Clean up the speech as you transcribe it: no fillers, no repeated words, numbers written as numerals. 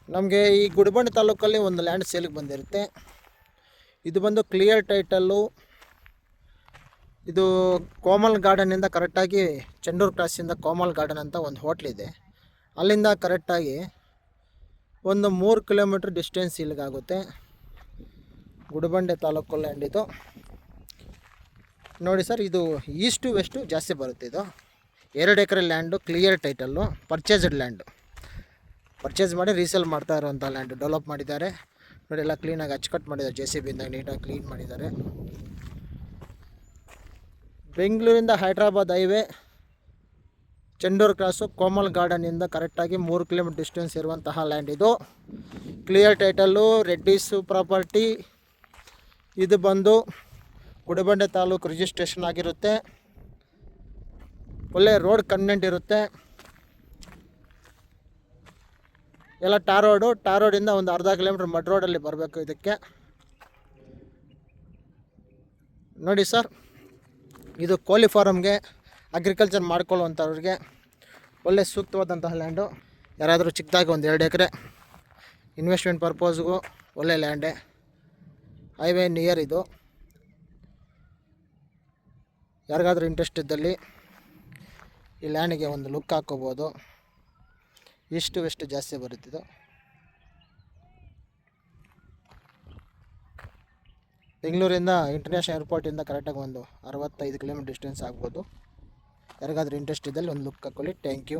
ನಮಗೆ ಈ ಗುಡಿಬಂಡೆ ತಾಲೂಕಲ್ಲಿ ಒಂದು ಲ್ಯಾಂಡ್ ಸೇಲಿಗೆ ಬಂದಿರುತ್ತೆ. ಇದು ಬಂದು ಕ್ಲಿಯರ್ ಟೈಟಲ್ಲು. ಇದು ಕೋಮಲ್ ಗಾರ್ಡನಿಂದ ಕರೆಕ್ಟಾಗಿ ಚೆಂಡೂರು ಕ್ರಾಸಿಂದ ಕೋಮಲ್ ಗಾರ್ಡನ್ ಅಂತ ಒಂದು ಹೋಟ್ಲಿದೆ, ಅಲ್ಲಿಂದ ಕರೆಕ್ಟಾಗಿ ಒಂದು 3 ಕಿಲೋಮೀಟ್ರ್ ಡಿಸ್ಟೆನ್ಸ್ ಇಲ್ಲಿಗಾಗುತ್ತೆ. ಗುಡಿಬಂಡೆ ತಾಲೂಕು ಲ್ಯಾಂಡ್ ಇದು ನೋಡಿ ಸರ್. ಇದು ಈಸ್ಟು ವೆಸ್ಟು ಜಾಸ್ತಿ ಬರುತ್ತೆ. ಇದು 2 acre land, clear title, purchased land. Purchase ಮಾಡಿ ರೀಸೇಲ್ ಮಾಡ್ತಾ ಇರೋವಂಥ ಲ್ಯಾಂಡು. ಡೆವಲಪ್ ಮಾಡಿದ್ದಾರೆ ನೋಡಿ, ಎಲ್ಲ ಕ್ಲೀನಾಗಿ ಅಚ್ಚುಕಟ್ಟು ಮಾಡಿದ್ದಾರೆ. JCB ಇಂದ ನೀಟಾಗಿ ಕ್ಲೀನ್ ಮಾಡಿದ್ದಾರೆ. ಬೆಂಗಳೂರಿಂದ ಹೈದ್ರಾಬಾದ್ ಹೈವೇ, ಚೆಂಡೂರು ಕ್ರಾಸು, ಕೋಮಲ್ ಗಾರ್ಡನಿಂದ ಕರೆಕ್ಟಾಗಿ 3 ಕಿಲೋಮೀಟರ್ ಡಿಸ್ಟೆನ್ಸ್ ಇರುವಂತಹ ಲ್ಯಾಂಡ್ ಇದು. Clear title, Reddy's property. ಇದು ಬಂದು ಗುಡಿಬಂಡೆ ತಾಲೂಕು ರಿಜಿಸ್ಟ್ರೇಷನ್ ಆಗಿರುತ್ತೆ. ಒಳ್ಳೆ ರೋಡ್ ಕನ್ವೆಂಟ್ ಇರುತ್ತೆ. ಎಲ್ಲ ಟಾರ್ ರೋಡಿಂದ ಒಂದು ಅರ್ಧ ಕಿಲೋಮೀಟ್ರ್ ಮಡ್ ರೋಡಲ್ಲಿ ಬರಬೇಕು ಇದಕ್ಕೆ. ನೋಡಿ ಸರ್, ಇದು ಕೋಳಿ ಫಾರಮ್ಗೆ, ಅಗ್ರಿಕಲ್ಚರ್ ಮಾಡ್ಕೊಳ್ಳುವಂಥವ್ರಿಗೆ ಒಳ್ಳೆ ಸೂಕ್ತವಾದಂತಹ ಲ್ಯಾಂಡು. ಯಾರಾದರೂ ಚಿಕ್ಕದಾಗಿ ಒಂದು 2 ಎಕರೆ ಇನ್ವೆಸ್ಟ್ಮೆಂಟ್ ಪರ್ಪೋಸ್ಗೂ ಒಳ್ಳೆ ಲ್ಯಾಂಡೇ. ಹೈವೇ ನಿಯರ್ ಇದು. ಯಾರಿಗಾದ್ರೂ ಇಂಟ್ರೆಸ್ಟ್ ಇದ್ದಲ್ಲಿ ಈ ಲ್ಯಾಂಡಿಗೆ ಒಂದು ಲುಕ್ ಹಾಕ್ಕೋಬೋದು. ಈಸ್ಟ್ ವೆಸ್ಟ್ ಜಾಸ್ತಿ ಬರುತ್ತಿದ್ದು. ಬೆಂಗಳೂರಿಂದ ಇಂಟರ್ನ್ಯಾಷನಲ್ ಏರ್ಪೋರ್ಟಿಂದ ಕರೆಕ್ಟಾಗಿ ಒಂದು 65 ಕಿಲೋಮೀಟರ್ ಡಿಸ್ಟೆನ್ಸ್ ಆಗ್ಬೋದು. ಯಾರಿಗಾದ್ರೂ ಇಂಟ್ರೆಸ್ಟ್ ಇದ್ದಲ್ಲಿ ಒಂದು ಲುಕ್ ಹಾಕ್ಕೊಳ್ಳಿ. Thank you.